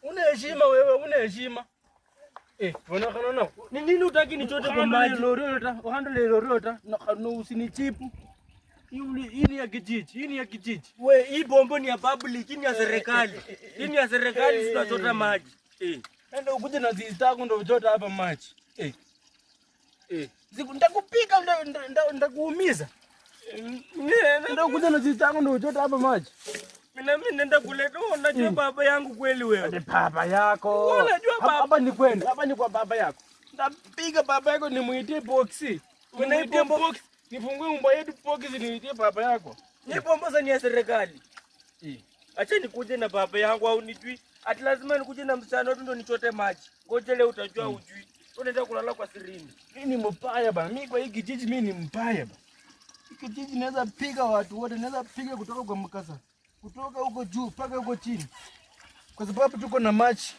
Una heshima wewe, una heshima. Wanaona na. Ni nini utaki nichote kwa maji? Uhandle lorota na usinichipu. Hii ni ya kijiji, hii ni ya kijiji. We, hii bombo ni ya public, hii ni ya serikali. Hii ni ya serikali, tunachota maji. Nenda ukuje na zizitako ndio uchota hapa maji. Nitakupiga, nitakuumiza. Nenda ukuje na zizitako ndio uchota hapa maji. Mimi nenda kuleta, unajua baba yangu kweli wewe. Ni baba yako. Unajua baba. Hapa ni kwenda, hapa ni kwa baba yako. Nitapiga baba yako nimuitie boxi. Unaitie box. Nifungue mbwa yetu box niitie baba yako. Ni bombo ni ya serikali. Acha nikuje na baba yangu au nijui. Ati lazima nikuje na msichana wetu ndio nichote maji. Ngoja leo utajua ujui. Unaenda kulala kwa sirini. Mimi ni mbaya bana. Mimi kwa hii kijiji mimi ni mbaya bana. Hii kijiji naweza piga watu wote, naweza piga kutoka kwa mkasa. Kutoka huko juu mpaka huko chini. Kwa sababu tuko na maji.